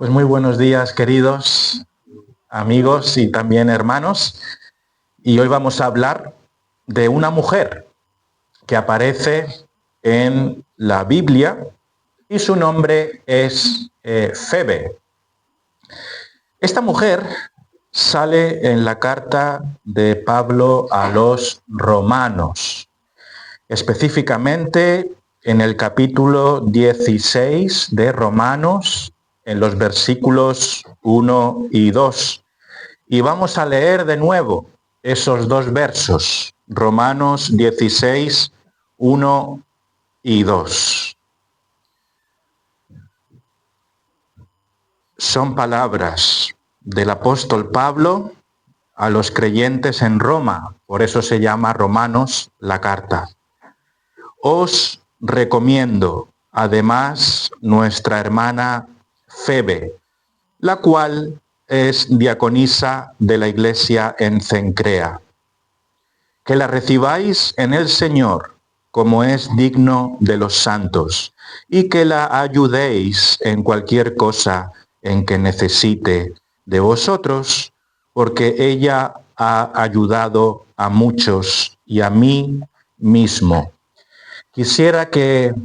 Pues muy buenos días, queridos amigos y también hermanos. Y hoy vamos a hablar de una mujer que aparece en la Biblia y su nombre es Febe. Esta mujer sale en la carta de Pablo a los romanos, específicamente en el capítulo 16 de Romanos, en los versículos 1 y 2. Y vamos a leer de nuevo esos dos versos, Romanos 16, 1 y 2. Son palabras del apóstol Pablo a los creyentes en Roma, por eso se llama Romanos la carta. Os recomiendo además nuestra hermana Febe, la cual es diaconisa de la iglesia en Cencrea. Que la recibáis en el Señor, como es digno de los santos, y que la ayudéis en cualquier cosa en que necesite de vosotros, porque ella ha ayudado a muchos y a mí mismo. Quisiera que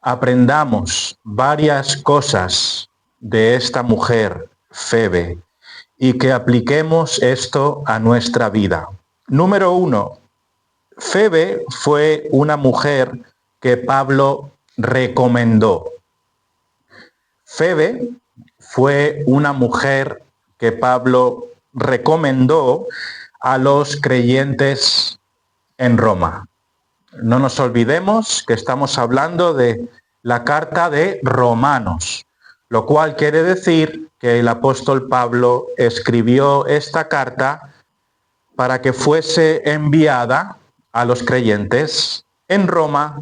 aprendamos varias cosas de esta mujer, Febe, y que apliquemos esto a nuestra vida. Número 1, Febe fue una mujer que Pablo recomendó. Febe fue una mujer que Pablo recomendó a los creyentes en Roma. No nos olvidemos que estamos hablando de la carta de Romanos, lo cual quiere decir que el apóstol Pablo escribió esta carta para que fuese enviada a los creyentes en Roma,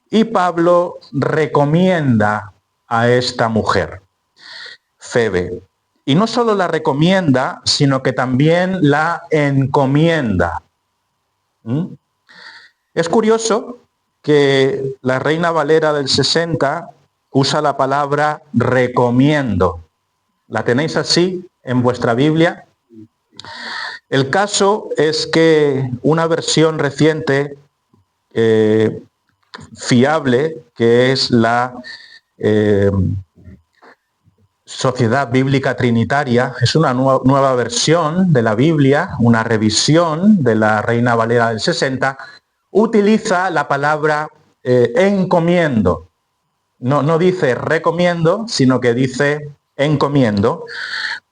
y Pablo recomienda a esta mujer, Febe. Y no solo la recomienda, sino que también la encomienda. Es curioso que la Reina Valera del 60 usa la palabra recomiendo. ¿La tenéis así en vuestra Biblia? El caso es que una versión reciente, fiable, que es la Sociedad Bíblica Trinitaria, es una nueva versión de la Biblia, una revisión de la Reina Valera del 60, utiliza la palabra encomiendo. No dice recomiendo, sino que dice encomiendo.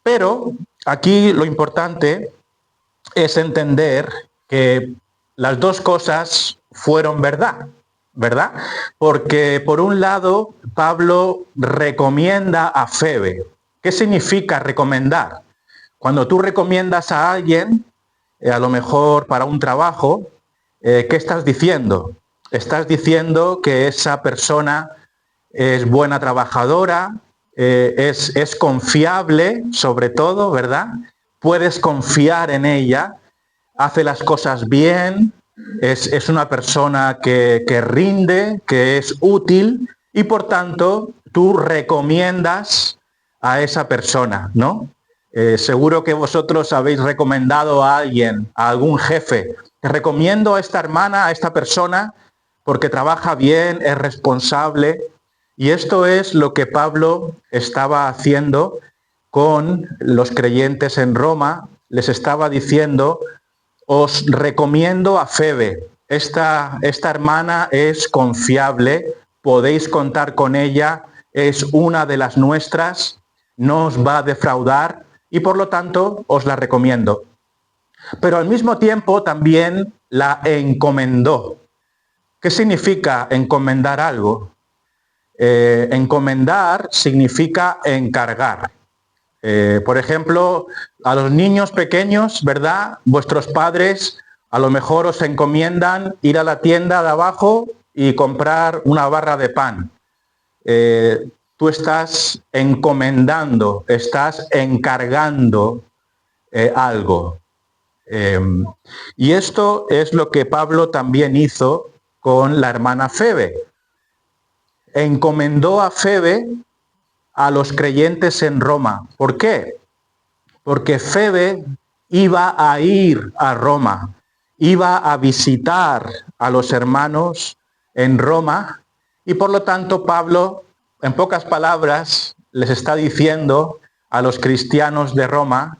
Pero aquí lo importante es entender que las dos cosas fueron verdad, Porque por un lado Pablo recomienda a Febe. ¿Qué significa recomendar? Cuando tú recomiendas a alguien, a lo mejor para un trabajo, ¿qué estás diciendo? Estás diciendo que esa persona es buena trabajadora, es confiable, sobre todo, ¿verdad? Puedes confiar en ella, hace las cosas bien, es una persona que rinde, que es útil, y por tanto tú recomiendas a esa persona, ¿no? Seguro que vosotros habéis recomendado a alguien, a algún jefe. Te recomiendo a esta hermana, a esta persona, porque trabaja bien, es responsable. Y esto es lo que Pablo estaba haciendo con los creyentes en Roma. Les estaba diciendo: os recomiendo a Febe. Esta hermana es confiable, podéis contar con ella, es una de las nuestras, no os va a defraudar y por lo tanto os la recomiendo. Pero al mismo tiempo también la encomendó. ¿Qué significa encomendar algo? Encomendar significa encargar. Por ejemplo, a los niños pequeños, ¿verdad? Vuestros padres a lo mejor os encomiendan ir a la tienda de abajo y comprar una barra de pan. Tú estás encomendando, estás encargando algo. Y esto es lo que Pablo también hizo con la hermana Febe. Encomendó a Febe a los creyentes en Roma. ¿Por qué? Porque Febe iba a ir a Roma, iba a visitar a los hermanos en Roma y por lo tanto Pablo, en pocas palabras, les está diciendo a los cristianos de Roma,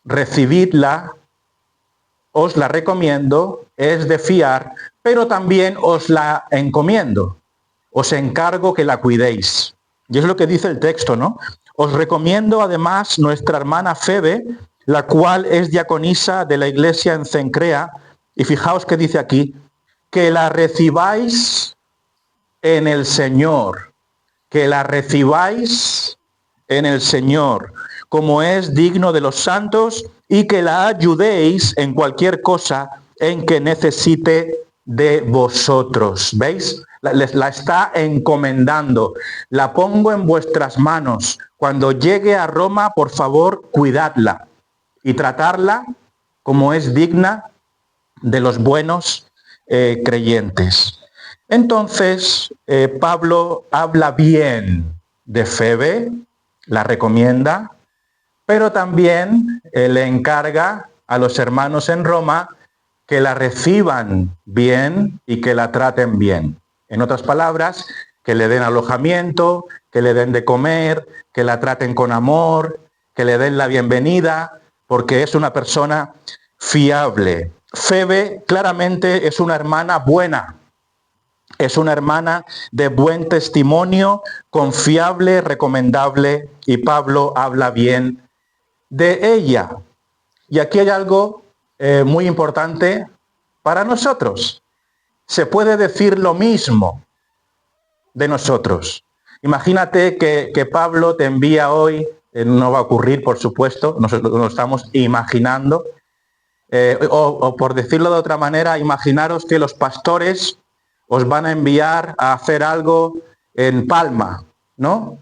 recibidla, os la recomiendo, es de fiar, pero también os la encomiendo, os encargo que la cuidéis. Y es lo que dice el texto, ¿no? Os recomiendo además nuestra hermana Febe, la cual es diaconisa de la iglesia en Cencrea, y fijaos que dice aquí, que la recibáis en el Señor, que la recibáis en el Señor, como es digno de los santos, y que la ayudéis en cualquier cosa en que necesite de vosotros. ¿Veis? La está encomendando. La pongo en vuestras manos. Cuando llegue a Roma, por favor, cuidadla y tratarla como es digna de los buenos creyentes. Entonces, Pablo habla bien de Febe, la recomienda, pero también le encarga a los hermanos en Roma que la reciban bien y que la traten bien. En otras palabras, que le den alojamiento, que le den de comer, que la traten con amor, que le den la bienvenida, porque es una persona fiable. Febe claramente es una hermana buena, es una hermana de buen testimonio, confiable, recomendable, y Pablo habla bien de ella. Y aquí hay algo muy importante para nosotros. Se puede decir lo mismo de nosotros. Imagínate que Pablo te envía hoy, no va a ocurrir, por supuesto, nosotros lo estamos imaginando, o por decirlo de otra manera, imaginaros que los pastores os van a enviar a hacer algo en Palma, ¿no?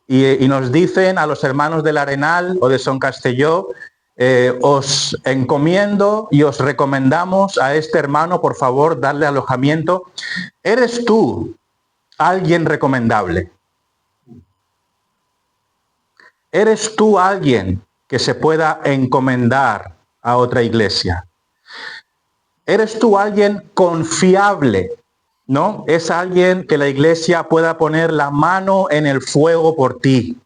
Y nos dicen a los hermanos del Arenal o de Son Castelló, os encomiendo y os recomendamos a este hermano, por favor, darle alojamiento. ¿Eres tú alguien recomendable? ¿Eres tú alguien que se pueda encomendar a otra iglesia? ¿Eres tú alguien confiable? ¿No? Es alguien que la iglesia pueda poner la mano en el fuego por ti.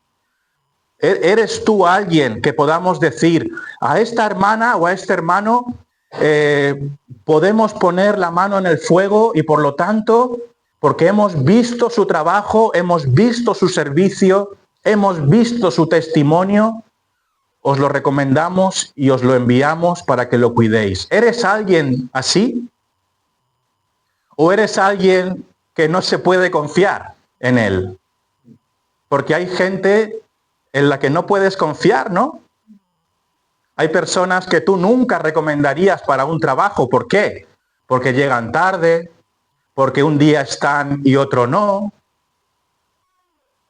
¿Eres tú alguien que podamos decir a esta hermana o a este hermano podemos poner la mano en el fuego y por lo tanto, porque hemos visto su trabajo, hemos visto su servicio, hemos visto su testimonio, os lo recomendamos y os lo enviamos para que lo cuidéis? ¿Eres alguien así? ¿O eres alguien que no se puede confiar en él? Porque hay gente en la que no puedes confiar, ¿no? Hay personas que tú nunca recomendarías para un trabajo. ¿Por qué? Porque llegan tarde, porque un día están y otro no.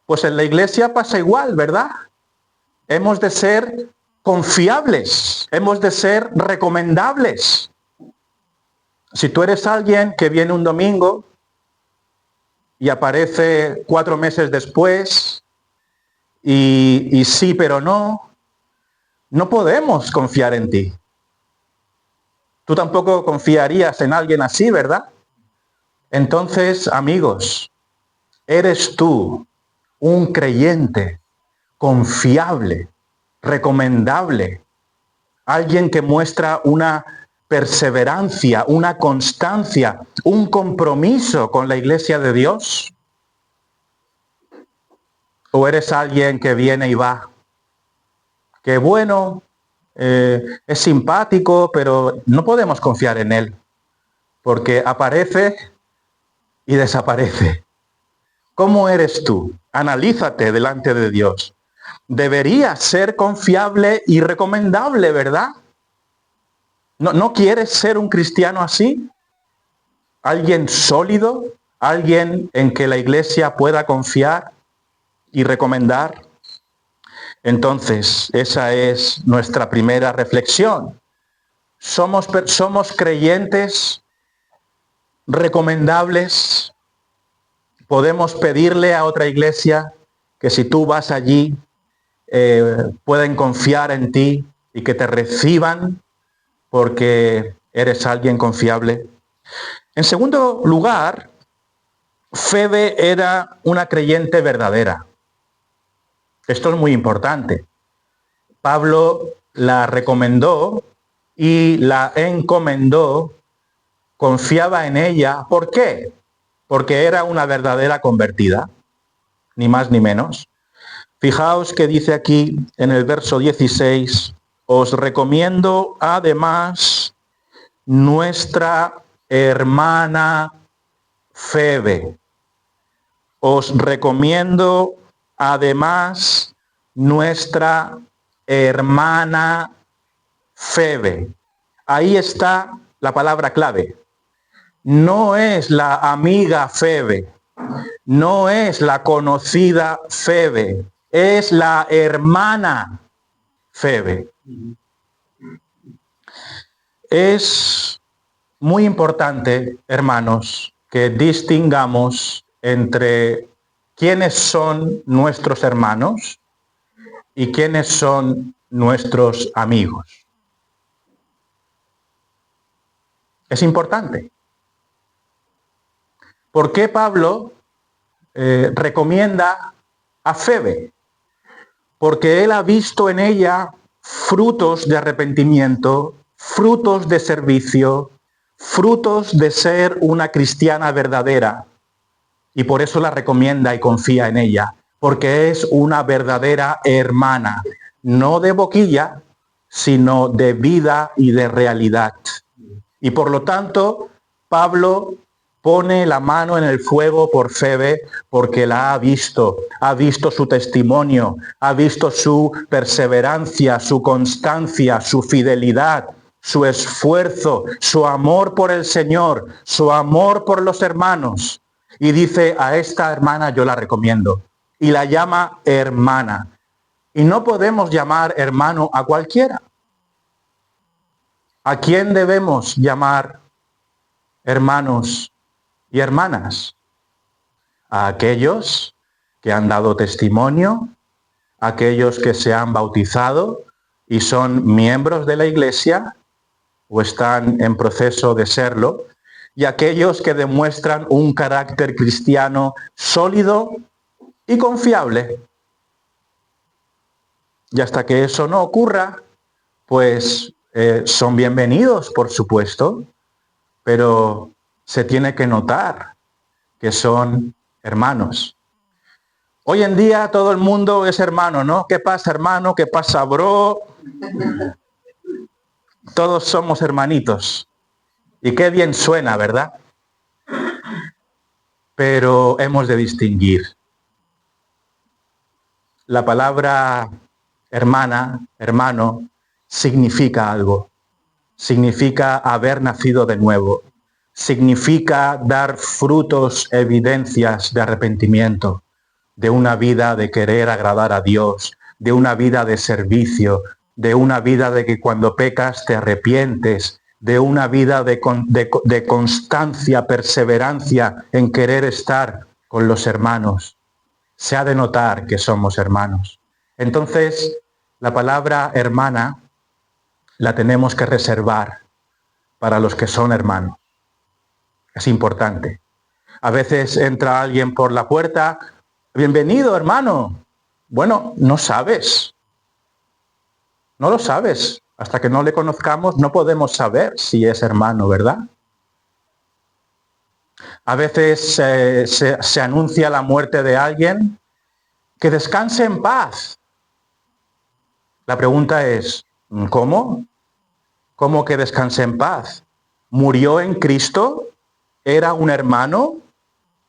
Pues en la iglesia pasa igual, ¿verdad? Hemos de ser confiables, hemos de ser recomendables. Si tú eres alguien que viene un domingo y aparece 4 meses después y sí pero no, no podemos confiar en ti. Tú tampoco confiarías en alguien así, ¿verdad? Entonces, amigos, ¿eres tú un creyente confiable, recomendable? Alguien que muestra una perseverancia, una constancia, un compromiso con la iglesia de Dios. ¿O eres alguien que viene y va? Que bueno, es simpático, pero no podemos confiar en él, porque aparece y desaparece. ¿Cómo eres tú? Analízate delante de Dios. Deberías ser confiable y recomendable, ¿verdad? ¿No quieres ser un cristiano así? ¿Alguien sólido? ¿Alguien en que la iglesia pueda confiar y recomendar? Entonces, esa es nuestra primera reflexión. ¿Somos creyentes recomendables? ¿Podemos pedirle a otra iglesia que si tú vas allí pueden confiar en ti y que te reciban porque eres alguien confiable. En segundo lugar, Febe era una creyente verdadera. Esto es muy importante. Pablo la recomendó y la encomendó, confiaba en ella. ¿Por qué? Porque era una verdadera convertida, ni más ni menos. Fijaos que dice aquí en el verso 16, os recomiendo además nuestra hermana Febe. Os recomiendo además nuestra hermana Febe. Ahí está la palabra clave. No es la amiga Febe, no es la conocida Febe, es la hermana Febe. Es muy importante, hermanos, que distingamos entre quiénes son nuestros hermanos y quiénes son nuestros amigos. Es importante. ¿Por qué Pablo recomienda a Febe? Porque él ha visto en ella frutos de arrepentimiento, frutos de servicio, frutos de ser una cristiana verdadera. Y por eso la recomienda y confía en ella, porque es una verdadera hermana, no de boquilla, sino de vida y de realidad. Y por lo tanto, Pablo pone la mano en el fuego por Febe porque la ha visto su testimonio, ha visto su perseverancia, su constancia, su fidelidad, su esfuerzo, su amor por el Señor, su amor por los hermanos. Y dice, a esta hermana yo la recomiendo. Y la llama hermana. Y no podemos llamar hermano a cualquiera. ¿A quién debemos llamar hermanos y hermanas? A aquellos que han dado testimonio, a aquellos que se han bautizado y son miembros de la iglesia o están en proceso de serlo, y aquellos que demuestran un carácter cristiano sólido y confiable. Y hasta que eso no ocurra, pues son bienvenidos, por supuesto, pero se tiene que notar que son hermanos. Hoy en día todo el mundo es hermano, ¿no? ¿Qué pasa, hermano? ¿Qué pasa, bro? Todos somos hermanitos. Y qué bien suena, ¿verdad? Pero hemos de distinguir. La palabra hermana, hermano, significa algo. Significa haber nacido de nuevo. Significa dar frutos, evidencias de arrepentimiento, de una vida de querer agradar a Dios, de una vida de servicio, de una vida de que cuando pecas te arrepientes, de una vida de constancia, perseverancia en querer estar con los hermanos. Se ha de notar que somos hermanos. Entonces, la palabra hermana la tenemos que reservar para los que son hermanos. Es importante. A veces entra alguien por la puerta, bienvenido, hermano. Bueno, no sabes. No lo sabes. Hasta que no le conozcamos, no podemos saber si es hermano, ¿verdad? A veces se anuncia la muerte de alguien, que descanse en paz. La pregunta es, ¿cómo? ¿Cómo que descanse en paz? ¿Murió en Cristo? ¿Era un hermano?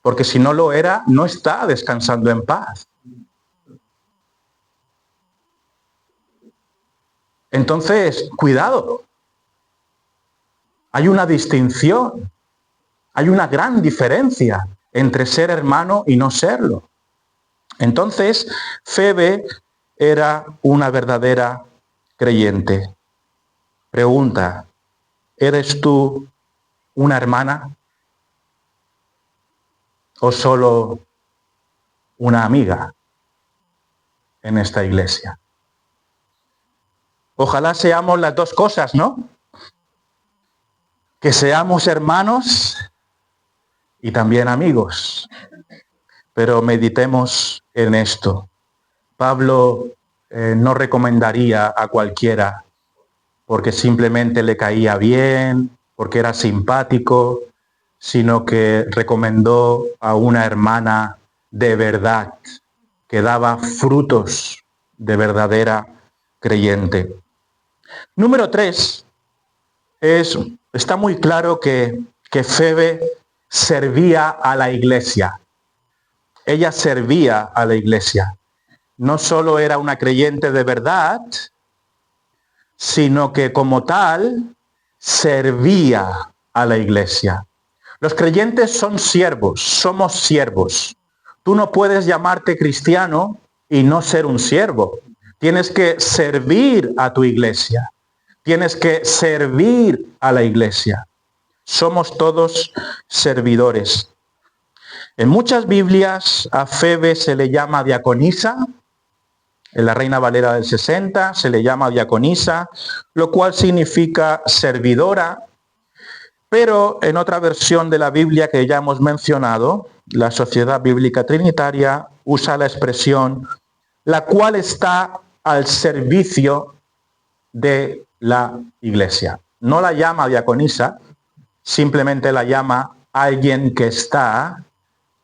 Porque si no lo era, no está descansando en paz. Entonces, cuidado. Hay una distinción, hay una gran diferencia entre ser hermano y no serlo. Entonces, Febe era una verdadera creyente. Pregunta, ¿eres tú una hermana o solo una amiga? en esta iglesia. Ojalá seamos las dos cosas, ¿no? Que seamos hermanos y también amigos. Pero meditemos en esto. Pablo no recomendaría a cualquiera porque simplemente le caía bien, porque era simpático, sino que recomendó a una hermana de verdad, que daba frutos de verdadera creyente. Número 3, está muy claro que Febe servía a la iglesia. Ella servía a la iglesia. No solo era una creyente de verdad, sino que como tal servía a la iglesia. Los creyentes son siervos, somos siervos. Tú no puedes llamarte cristiano y no ser un siervo. Tienes que servir a tu iglesia. Tienes que servir a la iglesia. Somos todos servidores. En muchas Biblias a Febe se le llama diaconisa. En la Reina Valera del 60 se le llama diaconisa, lo cual significa servidora. Pero en otra versión de la Biblia que ya hemos mencionado, la Sociedad Bíblica Trinitaria usa la expresión la cual está al servicio de la iglesia. No la llama diaconisa, simplemente la llama alguien que está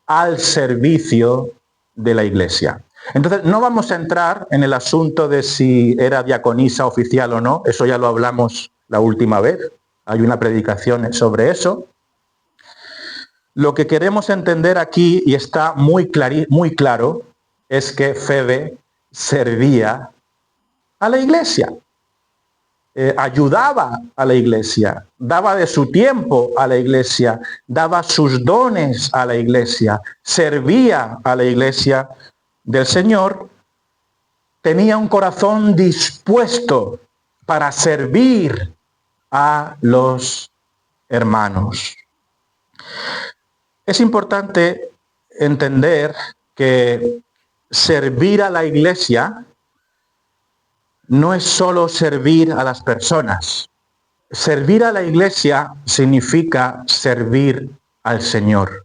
al servicio de la iglesia. Entonces, no vamos a entrar en el asunto de si era diaconisa oficial o no, eso ya lo hablamos la última vez, hay una predicación sobre eso. Lo que queremos entender aquí, y está muy claro, es que Febe servía a la iglesia, ayudaba a la iglesia, daba de su tiempo a la iglesia, daba sus dones a la iglesia, servía a la iglesia del Señor, tenía un corazón dispuesto para servir a los hermanos. Es importante entender que servir a la iglesia no es solo servir a las personas. Servir a la iglesia significa servir al Señor.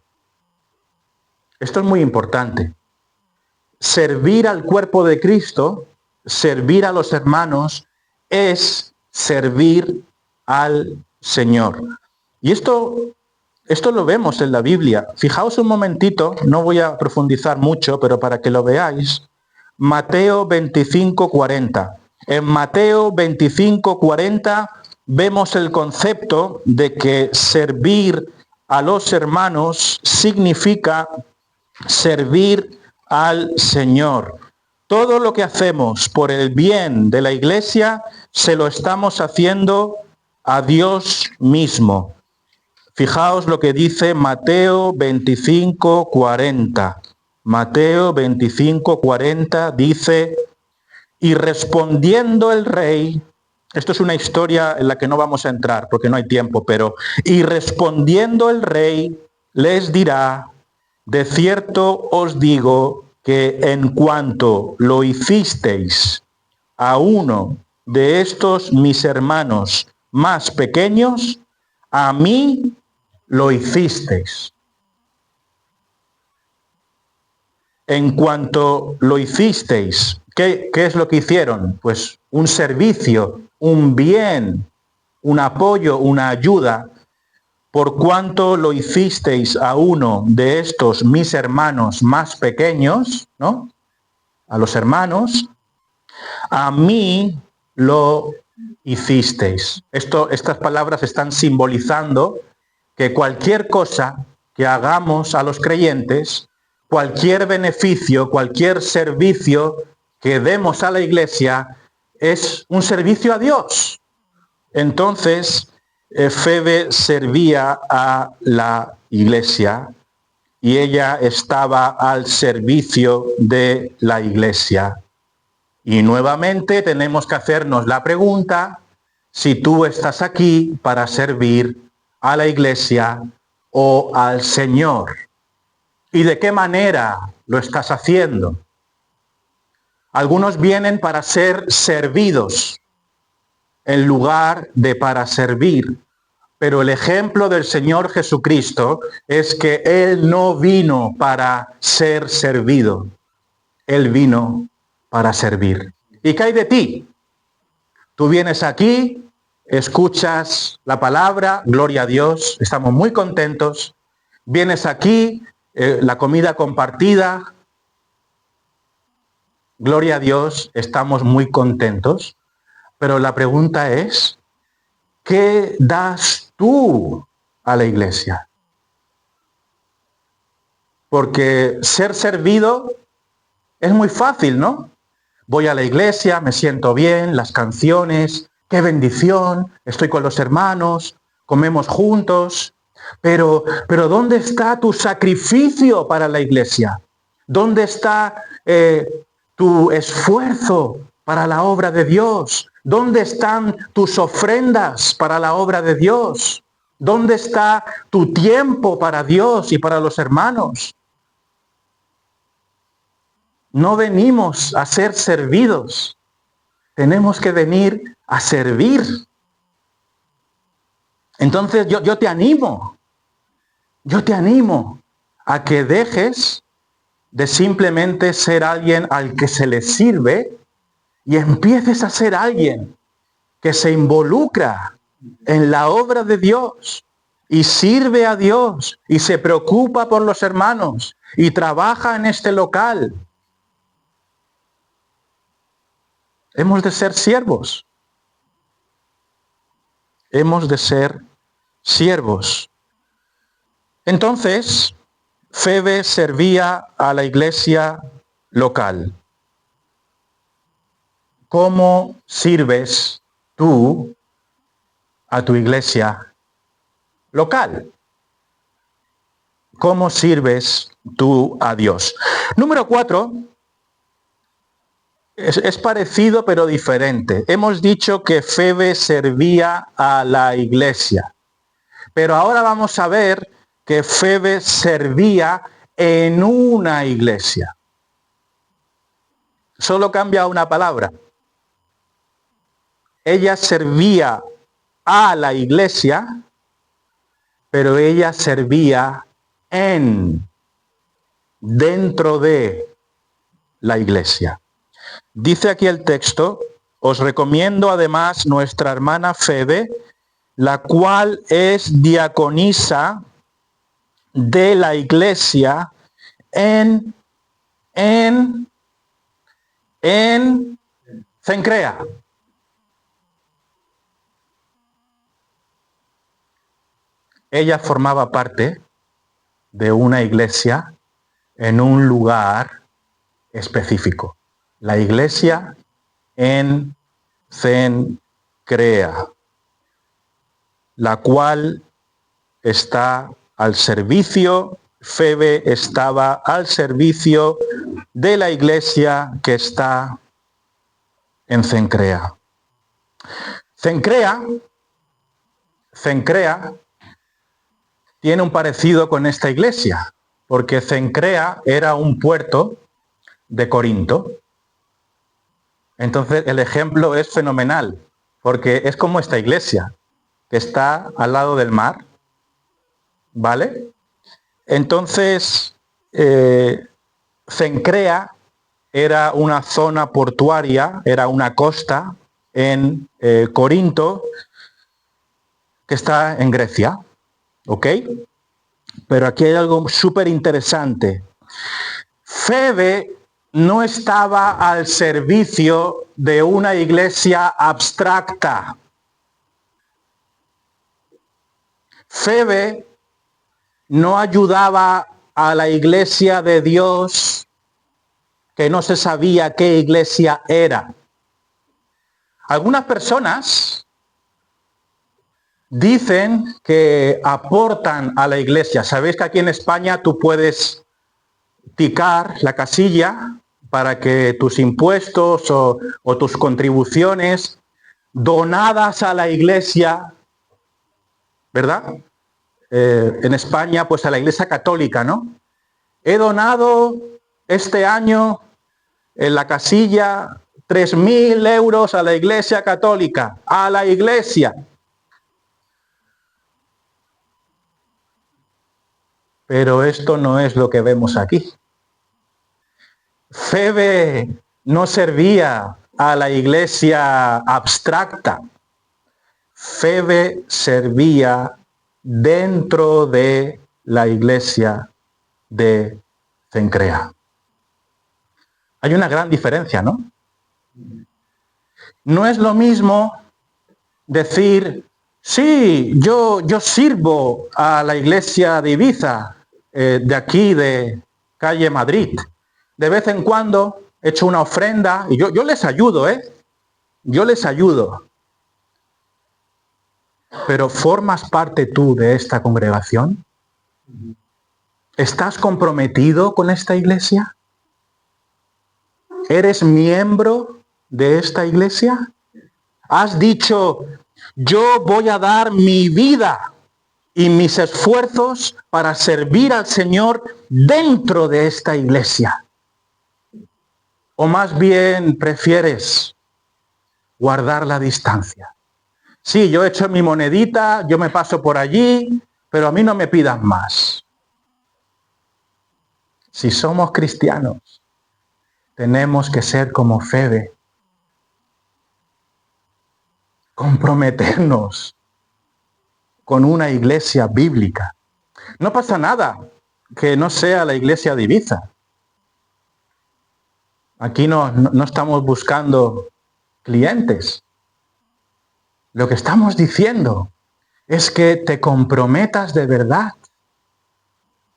Esto es muy importante. Servir al cuerpo de Cristo, servir a los hermanos, es servir al Señor. Y esto lo vemos en la Biblia. Fijaos un momentito, no voy a profundizar mucho, pero para que lo veáis. Mateo 25:40. En Mateo 25:40 vemos el concepto de que servir a los hermanos significa servir al Señor. Todo lo que hacemos por el bien de la iglesia, se lo estamos haciendo a Dios mismo. Fijaos lo que dice Mateo 25:40. Mateo 25:40 dice: y respondiendo el rey, esto es una historia en la que no vamos a entrar porque no hay tiempo, pero y respondiendo el rey les dirá: de cierto os digo que en cuanto lo hicisteis a uno de estos mis hermanos más pequeños, a mí lo hicisteis. En cuanto lo hicisteis, ¿qué es lo que hicieron? Pues un servicio, un bien, un apoyo, una ayuda. Por cuanto lo hicisteis a uno de estos mis hermanos más pequeños, ¿no? A los hermanos, a mí lo hicisteis. Estas palabras están simbolizando que cualquier cosa que hagamos a los creyentes, cualquier beneficio, cualquier servicio que demos a la iglesia, es un servicio a Dios. Entonces, Febe servía a la iglesia y ella estaba al servicio de la iglesia. Y nuevamente tenemos que hacernos la pregunta, si tú estás aquí para servir a la iglesia o al Señor. ¿Y de qué manera lo estás haciendo? Algunos vienen para ser servidos en lugar de para servir. Pero el ejemplo del Señor Jesucristo es que Él no vino para ser servido. Él vino para servir. ¿Y qué hay de ti? Tú vienes aquí, escuchas la palabra, gloria a Dios, estamos muy contentos. Vienes aquí, la comida compartida, gloria a Dios, estamos muy contentos. Pero la pregunta es, ¿qué das tú a la iglesia? Porque ser servido es muy fácil, ¿no? Voy a la iglesia, me siento bien, las canciones, qué bendición, estoy con los hermanos, comemos juntos. Pero ¿dónde está tu sacrificio para la iglesia? ¿Dónde está tu esfuerzo para la obra de Dios? ¿Dónde están tus ofrendas para la obra de Dios? ¿Dónde está tu tiempo para Dios y para los hermanos? No venimos a ser servidos, tenemos que venir a servir. Entonces yo te animo a que dejes de simplemente ser alguien al que se le sirve y empieces a ser alguien que se involucra en la obra de Dios y sirve a Dios y se preocupa por los hermanos y trabaja en este local. Hemos de ser siervos. Hemos de ser siervos. Entonces, Febe servía a la iglesia local. ¿Cómo sirves tú a tu iglesia local? ¿Cómo sirves tú a Dios? Número 4. Es parecido pero diferente. Hemos dicho que Febe servía a la iglesia. Pero ahora vamos a ver que Febe servía en una iglesia. Solo cambia una palabra. Ella servía a la iglesia, pero ella servía dentro de la iglesia. Dice aquí el texto, os recomiendo además nuestra hermana Febe, la cual es diaconisa de la iglesia en Cencrea. Ella formaba parte de una iglesia en un lugar específico. La iglesia en Cencrea, la cual está al servicio, Febe estaba al servicio de la iglesia que está en Cencrea. Cencrea tiene un parecido con esta iglesia, porque Cencrea era un puerto de Corinto. Entonces el ejemplo es fenomenal, porque es como esta iglesia, que está al lado del mar, ¿vale? Entonces, Cencrea era una zona portuaria, era una costa en Corinto, que está en Grecia, ¿ok? Pero aquí hay algo súper interesante. Febe no estaba al servicio de una iglesia abstracta. Febe no ayudaba a la iglesia de Dios que no se sabía qué iglesia era. Algunas personas dicen que aportan a la iglesia. Sabéis que aquí en España tú puedes ticar la casilla para que tus impuestos o tus contribuciones donadas a la iglesia, ¿verdad? En España, pues a la iglesia católica, ¿no? He donado este año en la casilla 3.000 euros a la Iglesia Católica, a la Iglesia. Pero esto no es lo que vemos aquí. Febe no servía a la iglesia abstracta. Febe servía dentro de la iglesia de Cencrea. Hay una gran diferencia, ¿no? No es lo mismo decir, sí, yo sirvo a la iglesia de Ibiza, de aquí, de calle Madrid. De vez en cuando echo una ofrenda y yo les ayudo, yo les ayudo. Pero ¿formas parte tú de esta congregación? ¿Estás comprometido con esta iglesia? ¿Eres miembro de esta iglesia? ¿Has dicho, yo voy a dar mi vida y mis esfuerzos para servir al Señor dentro de esta iglesia? ¿O más bien prefieres guardar la distancia? Sí, yo echo mi monedita, yo me paso por allí, pero a mí no me pidas más. Si somos cristianos, tenemos que ser como Febe. Comprometernos con una iglesia bíblica. No pasa nada que no sea la iglesia de Ibiza. Aquí no estamos buscando clientes. Lo que estamos diciendo es que te comprometas de verdad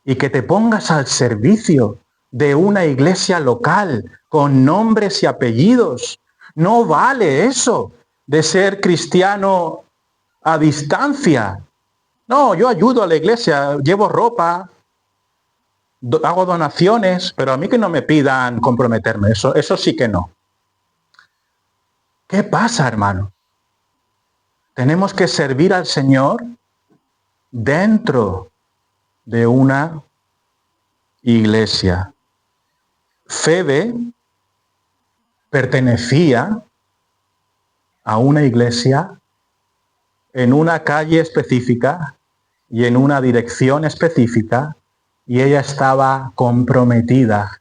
y que te pongas al servicio de una iglesia local con nombres y apellidos. No vale eso de ser cristiano a distancia. No, yo ayudo a la iglesia, llevo ropa, hago donaciones, pero a mí que no me pidan comprometerme, eso sí que no. ¿Qué pasa, hermano? Tenemos que servir al Señor dentro de una iglesia. Febe pertenecía a una iglesia en una calle específica y en una dirección específica, y ella estaba comprometida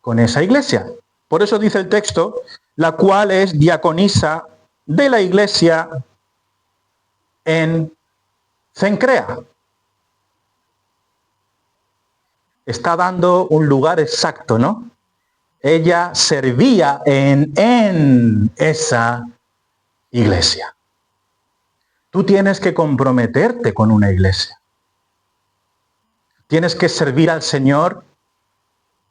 con esa iglesia. Por eso dice el texto, la cual es diaconisa de la iglesia en Cencrea. Está dando un lugar exacto, ¿no? Ella servía en esa iglesia. Tú tienes que comprometerte con una iglesia. Tienes que servir al Señor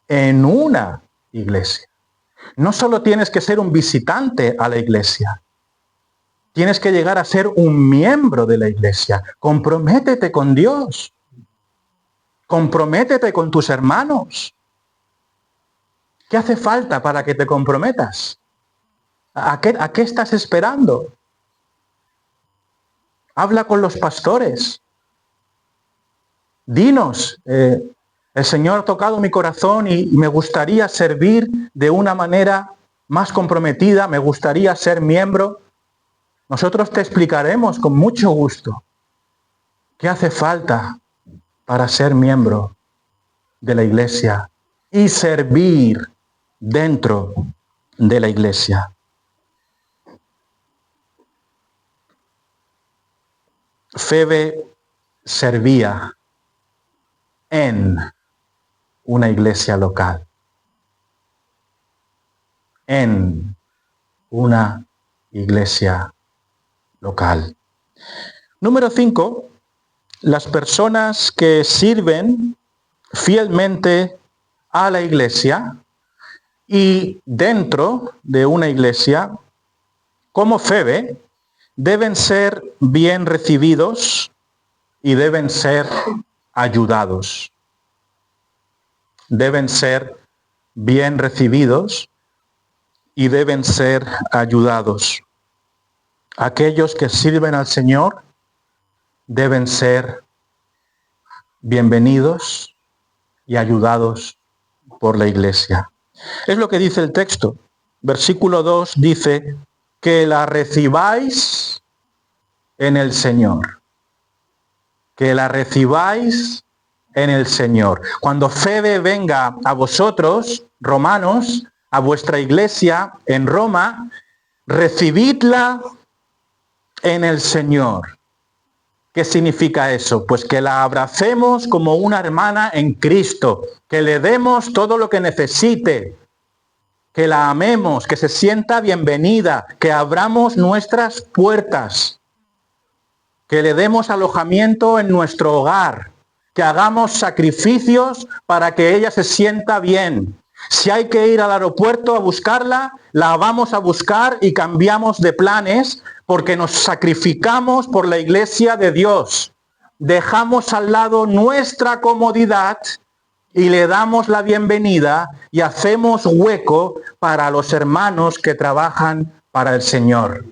en una iglesia. No solo tienes que ser un visitante a la iglesia, tienes que llegar a ser un miembro de la iglesia. Comprométete con Dios. Comprométete con tus hermanos. ¿Qué hace falta para que te comprometas? ¿A qué estás esperando? Habla con los pastores. Dinos, el Señor ha tocado mi corazón y me gustaría servir de una manera más comprometida, me gustaría ser miembro. Nosotros te explicaremos con mucho gusto qué hace falta para ser miembro de la iglesia y servir dentro de la iglesia. Febe servía en una iglesia local. En una iglesia local. Número 5. Las personas que sirven fielmente a la iglesia y dentro de una iglesia, como Febe, deben ser bien recibidos y deben ser ayudados. Deben ser bien recibidos y deben ser ayudados. Aquellos que sirven al Señor deben ser bienvenidos y ayudados por la iglesia. Es lo que dice el texto. Versículo 2 dice, que la recibáis en el Señor. Que la recibáis en el Señor. Cuando Febe venga a vosotros, romanos, a vuestra iglesia en Roma, recibidla en el Señor. ¿Qué significa eso? Pues que la abracemos como una hermana en Cristo, que le demos todo lo que necesite, que la amemos, que se sienta bienvenida, que abramos nuestras puertas, que le demos alojamiento en nuestro hogar, que hagamos sacrificios para que ella se sienta bien. Si hay que ir al aeropuerto a buscarla, la vamos a buscar y cambiamos de planes porque nos sacrificamos por la iglesia de Dios. Dejamos al lado nuestra comodidad y le damos la bienvenida y hacemos hueco para los hermanos que trabajan para el Señor.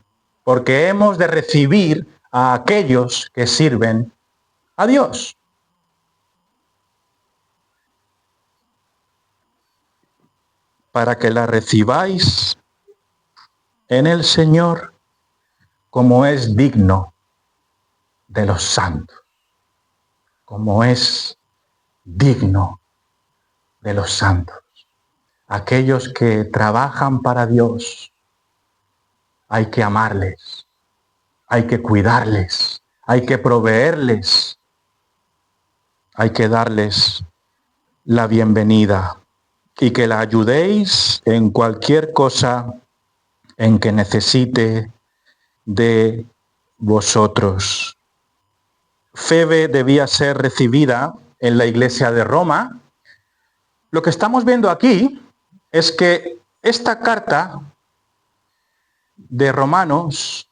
Porque hemos de recibir a aquellos que sirven a Dios. Para que la recibáis en el Señor como es digno de los santos, como es digno de los santos. Aquellos que trabajan para Dios, hay que amarles, hay que cuidarles, hay que proveerles, hay que darles la bienvenida y que la ayudéis en cualquier cosa en que necesite de vosotros. Febe debía ser recibida en la iglesia de Roma. Lo que estamos viendo aquí es que esta carta de Romanos,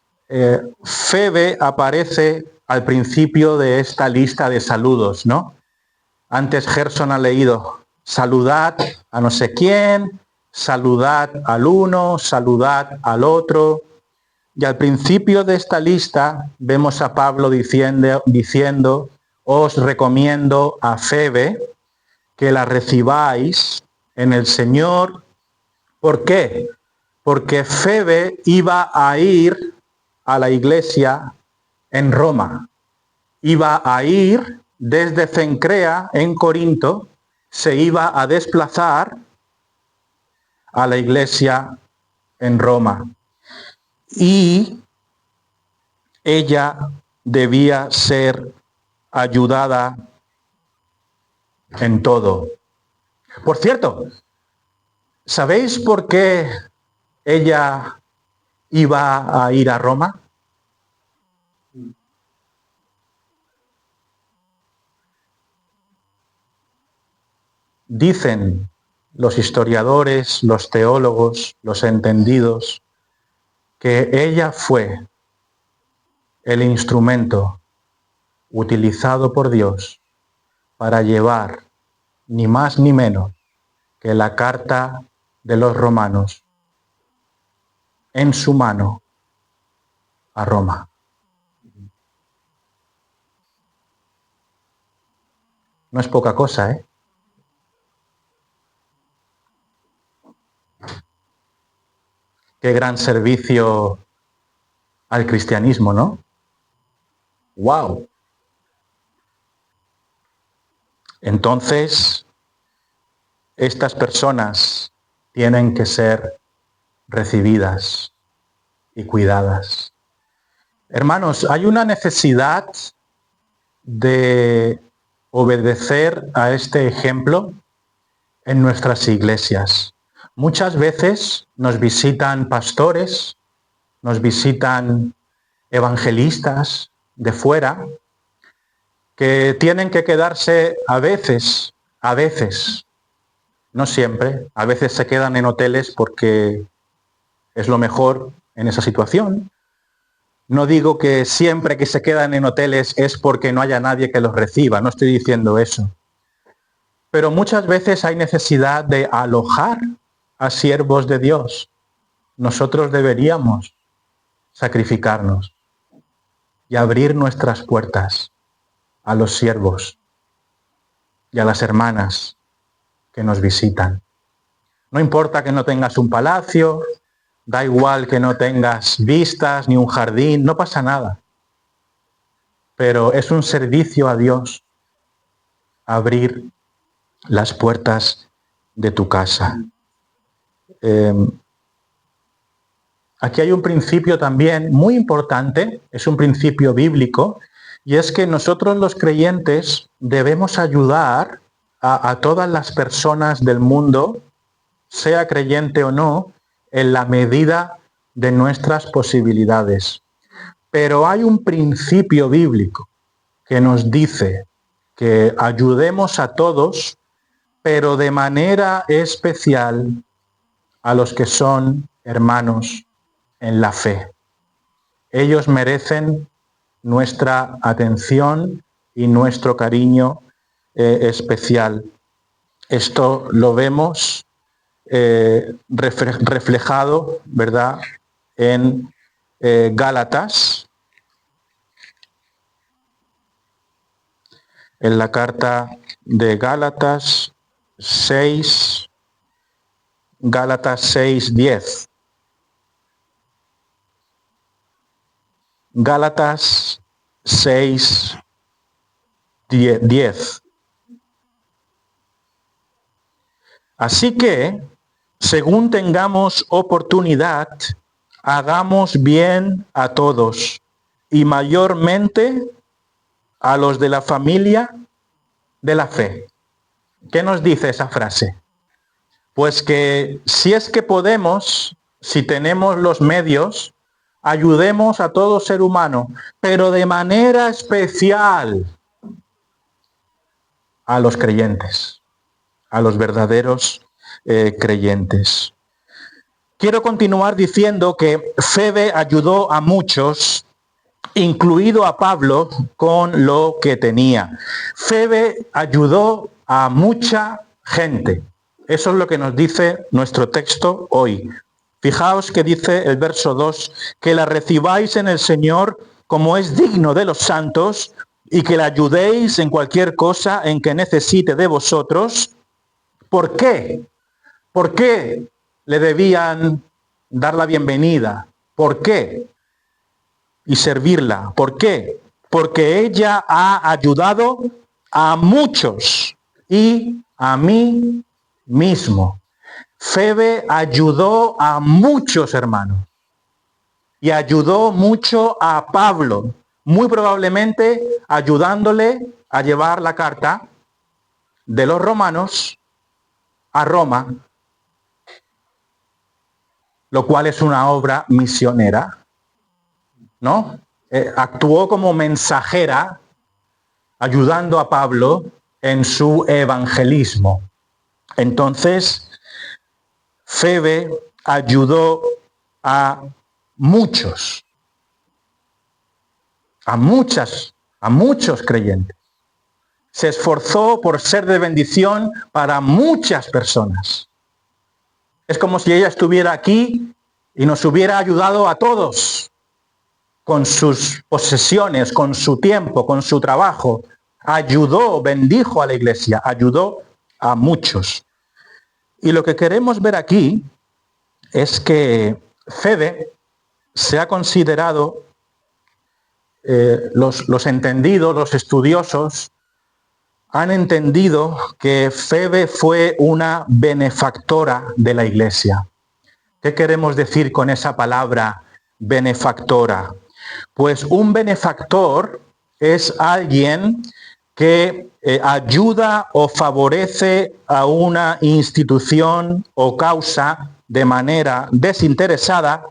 Febe aparece al principio de esta lista de saludos, ¿no? Antes Gerson ha leído, saludad a no sé quién, saludad al uno, saludad al otro. Y al principio de esta lista vemos a Pablo diciendo, os recomiendo a Febe que la recibáis en el Señor. ¿Por qué? Porque Febe iba a ir a la iglesia en Roma. Iba a ir desde Cencrea, en Corinto, se iba a desplazar a la iglesia en Roma. Y ella debía ser ayudada en todo. Por cierto, ¿sabéis por qué ella iba a ir a Roma? Dicen los historiadores, los teólogos, los entendidos, que ella fue el instrumento utilizado por Dios para llevar ni más ni menos que la carta de los romanos en su mano a Roma. No es poca cosa, ¿eh? Qué gran servicio al cristianismo, ¿no? ¡Wow! Entonces, estas personas tienen que ser recibidas y cuidadas. Hermanos, hay una necesidad de obedecer a este ejemplo en nuestras iglesias. Muchas veces nos visitan pastores, nos visitan evangelistas de fuera, que tienen que quedarse a veces, no siempre, a veces se quedan en hoteles porque es lo mejor en esa situación. No digo que siempre que se quedan en hoteles es porque no haya nadie que los reciba, no estoy diciendo eso. Pero muchas veces hay necesidad de alojar a siervos de Dios. Nosotros deberíamos sacrificarnos y abrir nuestras puertas a los siervos y a las hermanas que nos visitan. No importa que no tengas un palacio, da igual que no tengas vistas ni un jardín, no pasa nada. Pero es un servicio a Dios abrir las puertas de tu casa. Aquí hay un principio también muy importante, es un principio bíblico, y es que nosotros los creyentes debemos ayudar a todas las personas del mundo, sea creyente o no, en la medida de nuestras posibilidades. Pero hay un principio bíblico que nos dice que ayudemos a todos, pero de manera especial a los que son hermanos en la fe. Ellos merecen nuestra atención y nuestro cariño especial. Esto lo vemos reflejado, ¿verdad?, en Gálatas, en la carta de Gálatas 6, Gálatas 6:10. Gálatas 6:10. Así que, según tengamos oportunidad, hagamos bien a todos, y mayormente a los de la familia de la fe. ¿Qué nos dice esa frase? Pues que si es que podemos, si tenemos los medios, ayudemos a todo ser humano, pero de manera especial a los creyentes, a los verdaderos creyentes. Quiero continuar diciendo que Febe ayudó a muchos, incluido a Pablo, con lo que tenía. Febe ayudó a mucha gente. Eso es lo que nos dice nuestro texto hoy. Fijaos que dice el verso 2, que la recibáis en el Señor como es digno de los santos y que la ayudéis en cualquier cosa en que necesite de vosotros. ¿Por qué? ¿Por qué le debían dar la bienvenida? ¿Por qué? Y servirla. ¿Por qué? Porque ella ha ayudado a muchos y a mí mismo. Febe ayudó a muchos hermanos y ayudó mucho a Pablo, muy probablemente ayudándole a llevar la carta de los romanos a Roma, lo cual es una obra misionera, ¿no? Actuó como mensajera ayudando a Pablo en su evangelismo. Entonces, Febe ayudó a muchos, a muchos creyentes. Se esforzó por ser de bendición para muchas personas. Es como si ella estuviera aquí y nos hubiera ayudado a todos con sus posesiones, con su tiempo, con su trabajo. Ayudó, bendijo a la iglesia, ayudó a muchos. Y lo que queremos ver aquí es que Febe se ha considerado, los entendidos, los estudiosos, han entendido que Febe fue una benefactora de la iglesia. ¿Qué queremos decir con esa palabra benefactora? Pues un benefactor es alguien que ayuda o favorece a una institución o causa de manera desinteresada,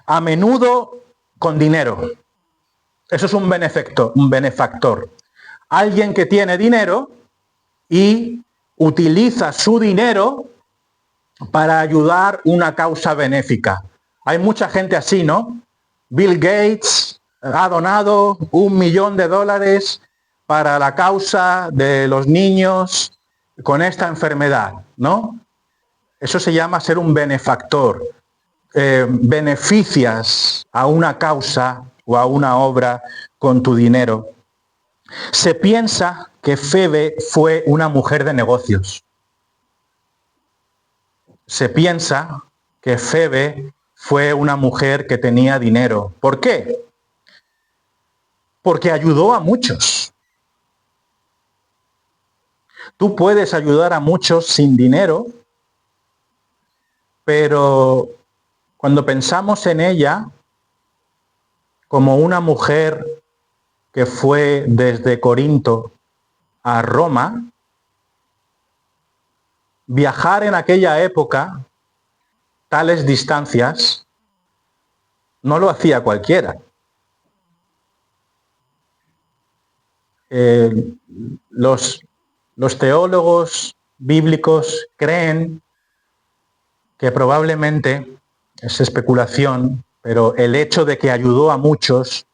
a menudo con dinero. Eso es un benefactor. Alguien que tiene dinero y utiliza su dinero para ayudar una causa benéfica. Hay mucha gente así, ¿no? Bill Gates ha donado $1 millón para la causa de los niños con esta enfermedad, ¿no? Eso se llama ser un benefactor. Beneficias a una causa o a una obra con tu dinero. Se piensa que Febe fue una mujer de negocios. se piensa que Febe fue una mujer que tenía dinero. ¿Por qué? Porque ayudó a muchos. Tú puedes ayudar a muchos sin dinero, pero cuando pensamos en ella como una mujer que fue desde Corinto a Roma, viajar en aquella época tales distancias no lo hacía cualquiera. Los teólogos bíblicos creen que probablemente, es especulación, pero el hecho de que ayudó a muchos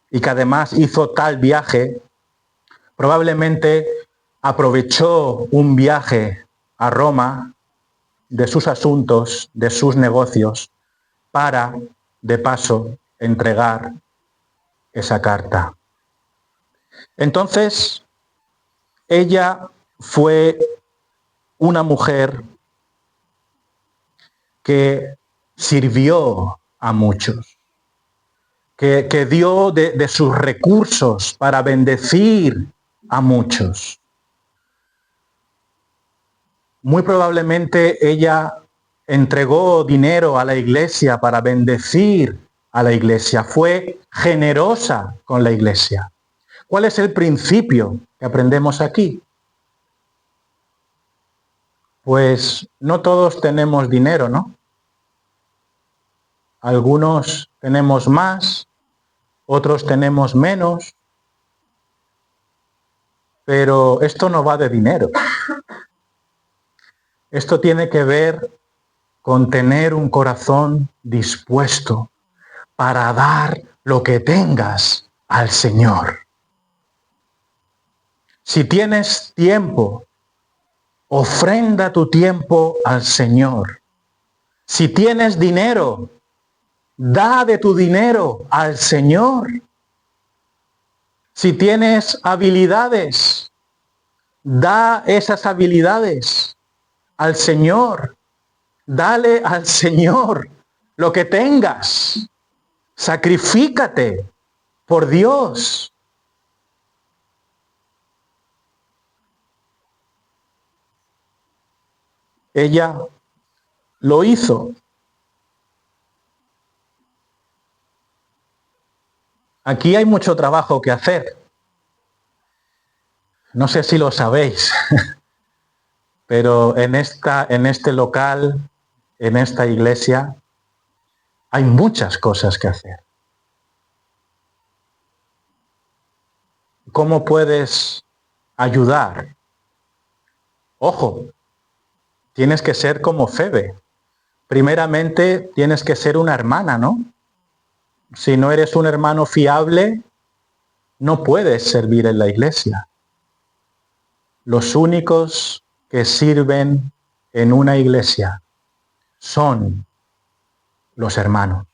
y que además hizo tal viaje, probablemente aprovechó un viaje a Roma de sus asuntos, de sus negocios, para, de paso, entregar esa carta. Entonces, ella fue una mujer que sirvió a muchos, que dio de sus recursos para bendecir a muchos. Muy probablemente ella entregó dinero a la iglesia para bendecir a la iglesia, fue generosa con la iglesia. ¿Cuál es el principio que aprendemos aquí? Pues no todos tenemos dinero, ¿no? Algunos tenemos más, otros tenemos menos, pero esto no va de dinero. Esto tiene que ver con tener un corazón dispuesto para dar lo que tengas al Señor. Si tienes tiempo, ofrenda tu tiempo al Señor. Si tienes dinero, da de tu dinero al Señor. Si tienes habilidades, da esas habilidades al Señor. Dale al Señor lo que tengas. Sacrifícate por Dios. Ella lo hizo. Aquí hay mucho trabajo que hacer. No sé si lo sabéis, pero en este local, en esta iglesia, hay muchas cosas que hacer. ¿Cómo puedes ayudar? Ojo, tienes que ser como Febe. Primeramente, tienes que ser una hermana, ¿no? Si no eres un hermano fiable, no puedes servir en la iglesia. Los únicos que sirven en una iglesia son los hermanos.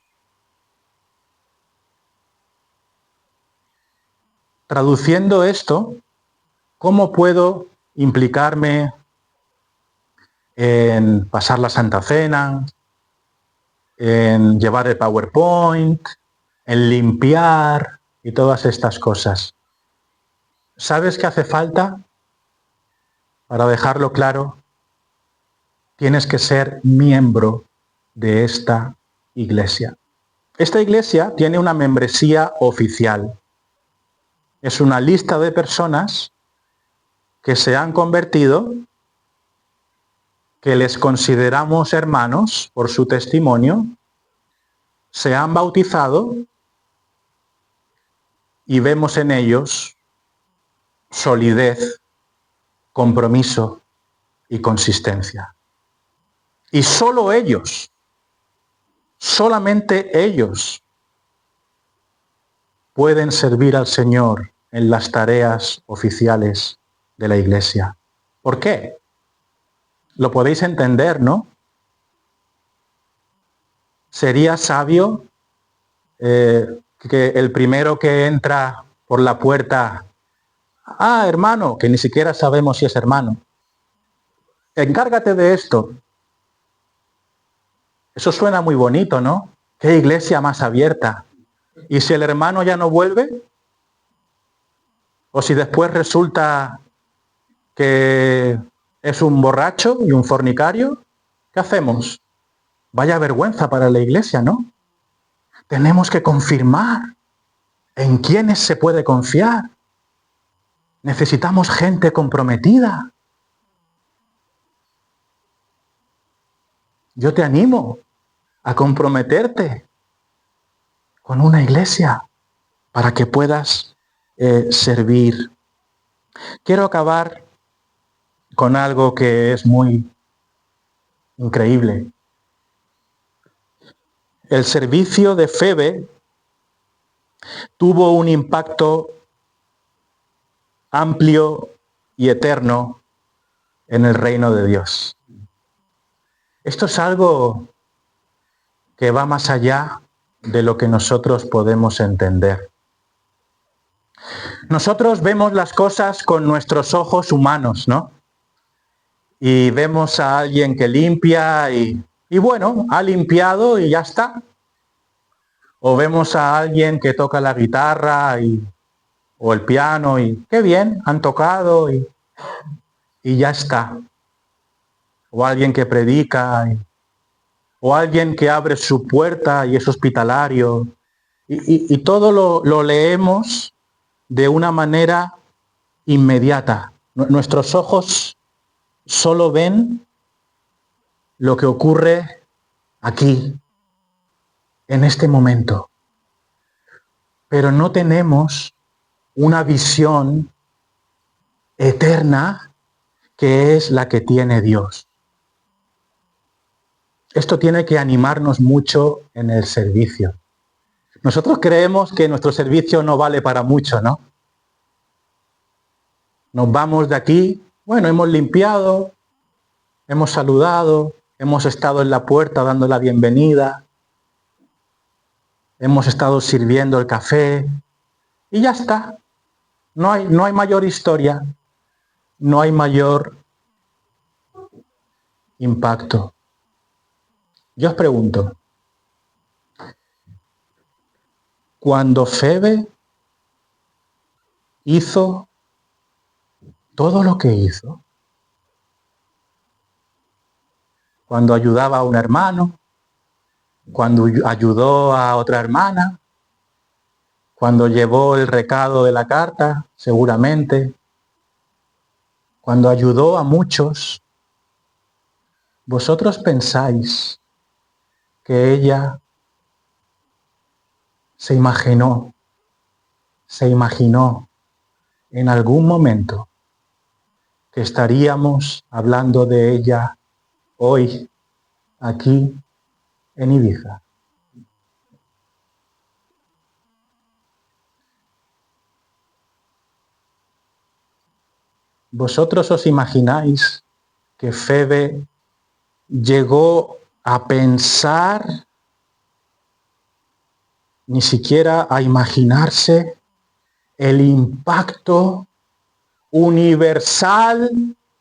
Traduciendo esto, ¿cómo puedo implicarme en pasar la Santa Cena, en llevar el PowerPoint, en limpiar y todas estas cosas? ¿Sabes qué hace falta? Para dejarlo claro, tienes que ser miembro de esta iglesia. Esta iglesia tiene una membresía oficial. Es una lista de personas que se han convertido, que les consideramos hermanos por su testimonio, se han bautizado y vemos en ellos solidez, compromiso y consistencia. Y solo ellos, solamente ellos, pueden servir al Señor en las tareas oficiales de la iglesia. ¿Por qué? Lo podéis entender, ¿no? Sería sabio que el primero que entra por la puerta, hermano, que ni siquiera sabemos si es hermano, encárgate de esto. Eso suena muy bonito, ¿no? Qué iglesia más abierta. ¿Y si el hermano ya no vuelve? ¿O si después resulta que es un borracho y un fornicario? ¿Qué hacemos? Vaya vergüenza para la iglesia, ¿no? Tenemos que confirmar en quiénes se puede confiar. Necesitamos gente comprometida. Yo te animo a comprometerte con una iglesia para que puedas servir. Quiero acabar con algo que es muy increíble. El servicio de Febe tuvo un impacto amplio y eterno en el reino de Dios. Esto es algo que va más allá de lo que nosotros podemos entender. Nosotros vemos las cosas con nuestros ojos humanos, ¿no? Y vemos a alguien que limpia y bueno, ha limpiado y ya está. O vemos a alguien que toca la guitarra o el piano y qué bien, han tocado y ya está. O alguien que predica o alguien que abre su puerta y es hospitalario. Y todo lo leemos de una manera inmediata. Nuestros ojos solo ven lo que ocurre aquí, en este momento. Pero no tenemos una visión eterna que es la que tiene Dios. Esto tiene que animarnos mucho en el servicio. Nosotros creemos que nuestro servicio no vale para mucho, ¿no? Nos vamos de aquí, bueno, hemos limpiado, hemos saludado, hemos estado en la puerta dando la bienvenida, hemos estado sirviendo el café y ya está. No hay mayor historia, no hay mayor impacto. Yo os pregunto, cuando Febe hizo todo lo que hizo, cuando ayudaba a un hermano, cuando ayudó a otra hermana, cuando llevó el recado de la carta, seguramente, cuando ayudó a muchos, ¿vosotros pensáis que ella se imaginó en algún momento que estaríamos hablando de ella hoy, aquí, en Ibiza? ¿Vosotros os imagináis que Febe llegó a pensar, ni siquiera a imaginarse, el impacto universal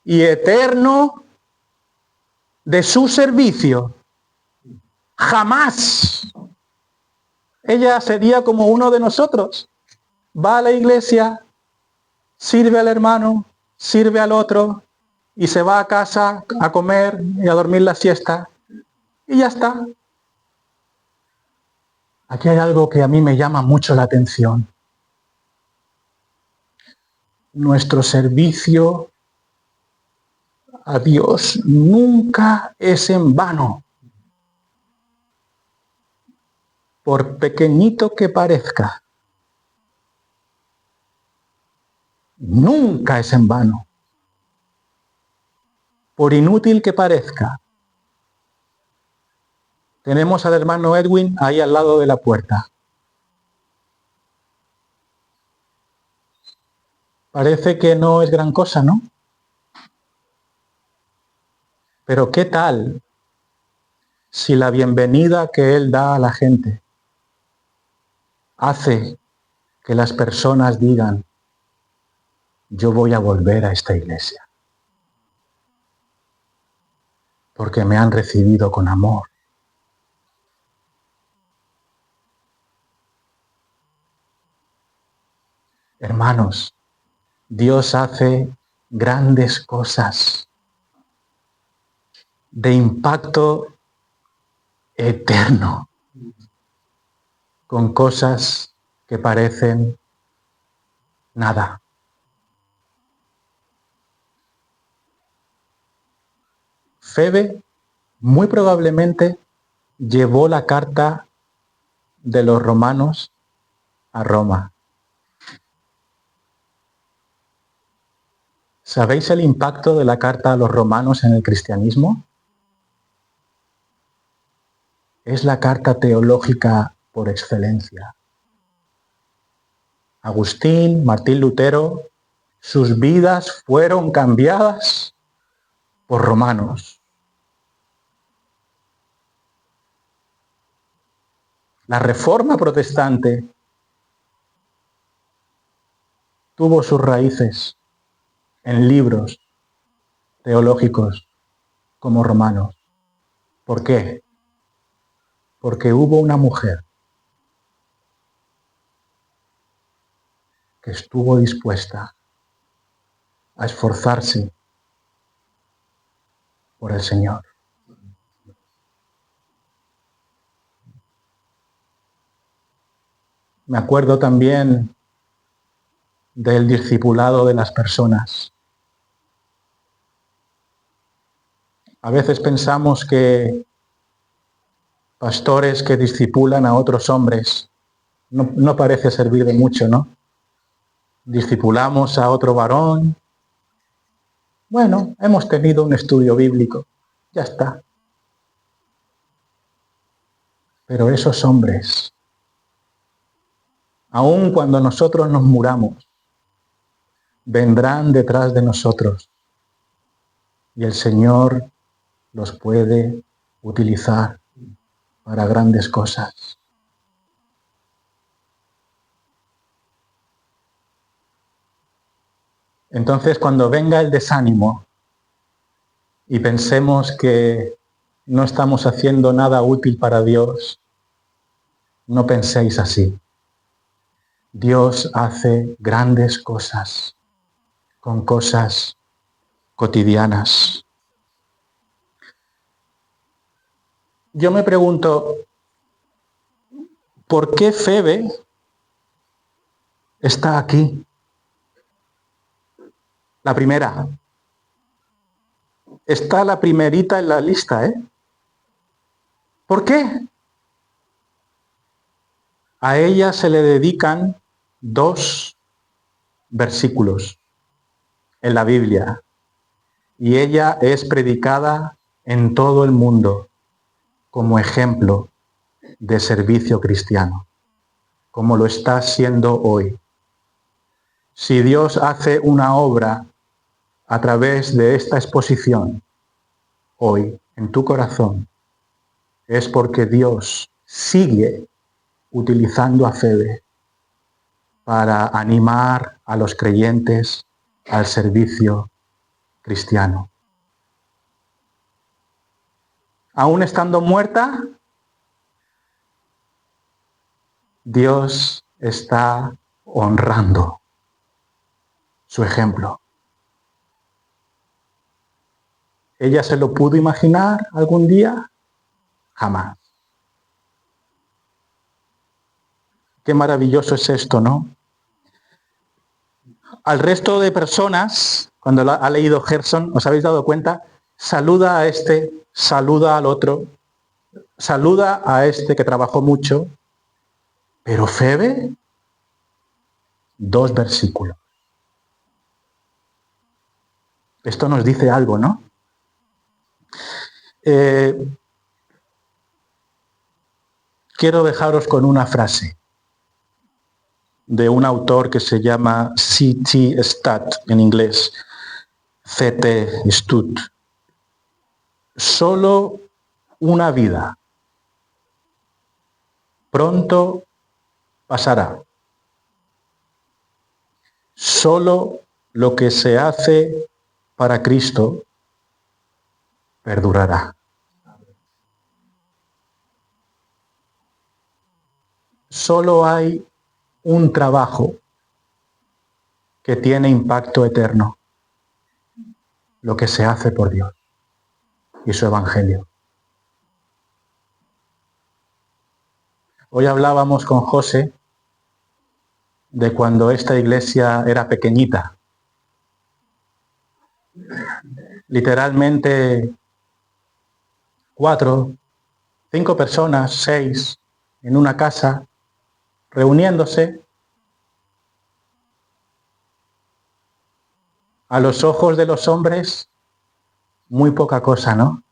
y eterno de su servicio? Jamás. Ella sería como uno de nosotros. Va a la iglesia, sirve al hermano, sirve al otro y se va a casa a comer y a dormir la siesta y ya está. Aquí hay algo que a mí me llama mucho la atención. Nuestro servicio a Dios nunca es en vano. Por pequeñito que parezca, nunca es en vano. Por inútil que parezca. Tenemos al hermano Edwin ahí al lado de la puerta. Parece que no es gran cosa, ¿no? Pero ¿qué tal si la bienvenida que él da a la gente hace que las personas digan, yo voy a volver a esta iglesia, porque me han recibido con amor, Hermanos, Dios hace grandes cosas de impacto eterno con cosas que parecen nada. Febe muy probablemente llevó la carta de los romanos a Roma. ¿Sabéis el impacto de la carta a los romanos en el cristianismo? Es la carta teológica por excelencia. Agustín, Martín Lutero, sus vidas fueron cambiadas por romanos. La Reforma protestante tuvo sus raíces en libros teológicos como romanos. ¿Por qué? Porque hubo una mujer que estuvo dispuesta a esforzarse por el Señor. Me acuerdo también del discipulado de las personas. A veces pensamos que pastores que discipulan a otros hombres no parece servir de mucho, ¿no? Discipulamos a otro varón. Bueno, hemos tenido un estudio bíblico. Ya está. Pero esos hombres, aun cuando nosotros nos muramos, vendrán detrás de nosotros y el Señor los puede utilizar para grandes cosas. Entonces, cuando venga el desánimo y pensemos que no estamos haciendo nada útil para Dios, no penséis así. Dios hace grandes cosas con cosas cotidianas. Yo me pregunto, ¿por qué Febe está aquí? La primera. Está la primerita en la lista, ¿eh? ¿Por qué? A ella se le dedican 2 versículos en la Biblia y ella es predicada en todo el mundo como ejemplo de servicio cristiano, como lo está siendo hoy. Si Dios hace una obra a través de esta exposición hoy en tu corazón, es porque Dios sigue utilizando a Febe para animar a los creyentes al servicio cristiano. Aún estando muerta, Dios está honrando su ejemplo. ¿Ella se lo pudo imaginar algún día? Jamás. Qué maravilloso es esto, ¿no? Al resto de personas, cuando lo ha leído Gerson, ¿os habéis dado cuenta? Saluda a este, saluda al otro, saluda a este que trabajó mucho, pero Febe, 2 versículos. Esto nos dice algo, ¿no? Quiero dejaros con una frase de un autor que se llama C.T. Studd, en inglés, C.T. Studd. Solo una vida pronto pasará. Solo lo que se hace para Cristo perdurará. Solo hay un trabajo que tiene impacto eterno, lo que se hace por Dios y su evangelio. Hoy hablábamos con José de cuando esta iglesia era pequeñita. Literalmente 4, 5 personas, 6, en una casa, reuniéndose. A los ojos de los hombres, muy poca cosa, ¿no?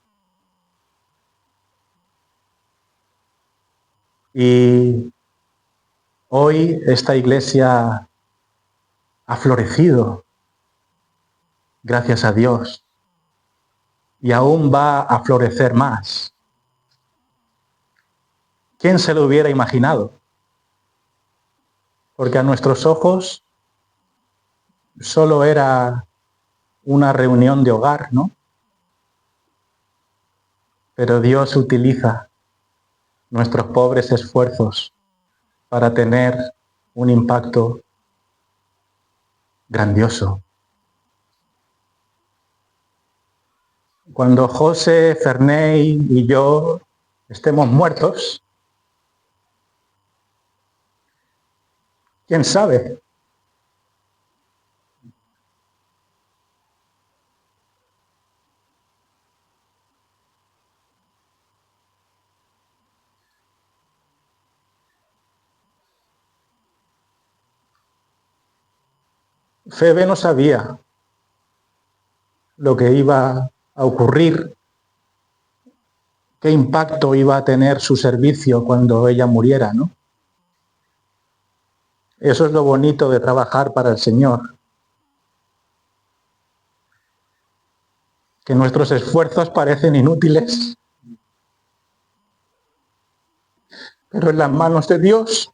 Y hoy esta iglesia ha florecido, gracias a Dios, y aún va a florecer más. ¿Quién se lo hubiera imaginado? Porque a nuestros ojos solo era una reunión de hogar, ¿no? Pero Dios utiliza nuestros pobres esfuerzos para tener un impacto grandioso. Cuando José, Ferney y yo estemos muertos, ¿quién sabe? Febe no sabía lo que iba a ocurrir, qué impacto iba a tener su servicio cuando ella muriera, ¿no? Eso es lo bonito de trabajar para el Señor. Que nuestros esfuerzos parecen inútiles, pero en las manos de Dios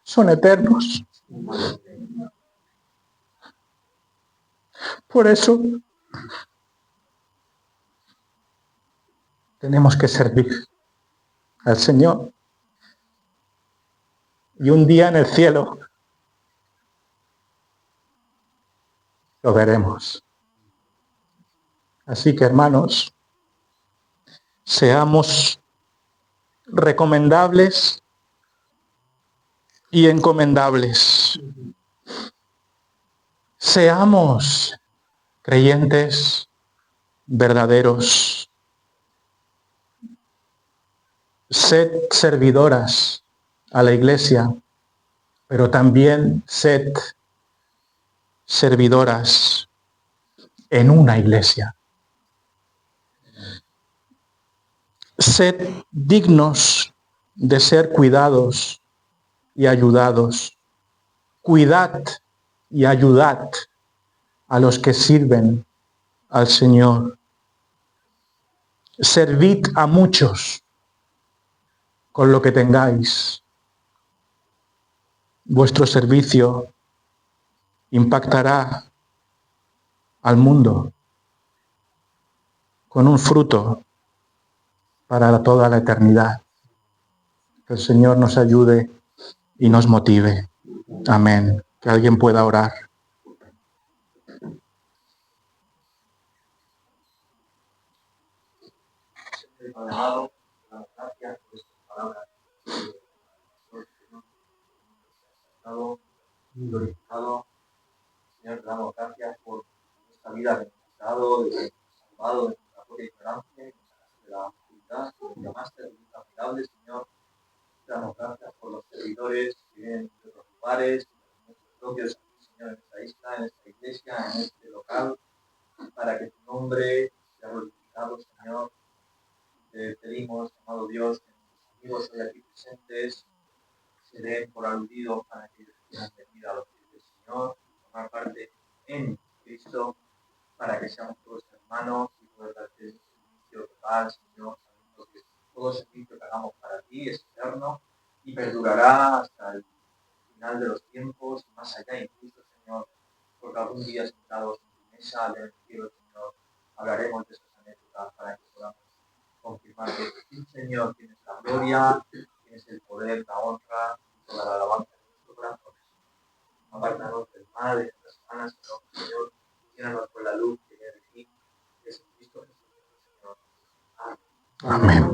son eternos. Por eso tenemos que servir al Señor. Y un día en el cielo lo veremos. Así que, hermanos, seamos recomendables y encomendables. Seamos creyentes verdaderos. Sed servidoras a la iglesia, pero también sed servidoras en una iglesia. Sed dignos de ser cuidados y ayudados. Cuidad y ayudad a los que sirven al Señor. Servid a muchos con lo que tengáis. Vuestro servicio impactará al mundo con un fruto para toda la eternidad. Que el Señor nos ayude y nos motive. Amén. Que alguien pueda orar. Amado, damos gracias por estas palabras. Glorificado. Señor, te damos gracias por esta vida que nos has dado, de que nos has salvado de nuestra propia ignorancia, de la oscuridad, que nos llamaste de luz admirable, Señor. Te damos gracias por los servidores que vienen de otros lugares, nuestros propios aquí, Señor, en esta isla, en esta iglesia, en este local, para que tu nombre sea glorificado, Señor. Te pedimos, amado Dios, que nuestros amigos hoy aquí presentes se den por aludidos para que ellos quieran venir a los pies del Señor y tomar parte en Cristo, para que seamos todos hermanos y poder darte un servicio total, Señor, sabiendo que todo servicio que hagamos para ti es eterno y perdurará hasta el final de los tiempos y más allá incluso, Señor, porque algún día sentados en tu mesa del cielo, Señor, hablaremos de esas anécdotas para que podamos confirmar que tú, Señor, tienes la gloria, tienes el poder, la honra y toda la alabanza Apártanos del mal, de nuestras manos, Señor. Llénanos con la luz que viene de ti. Jesucristo, Señor. Amén. Amén.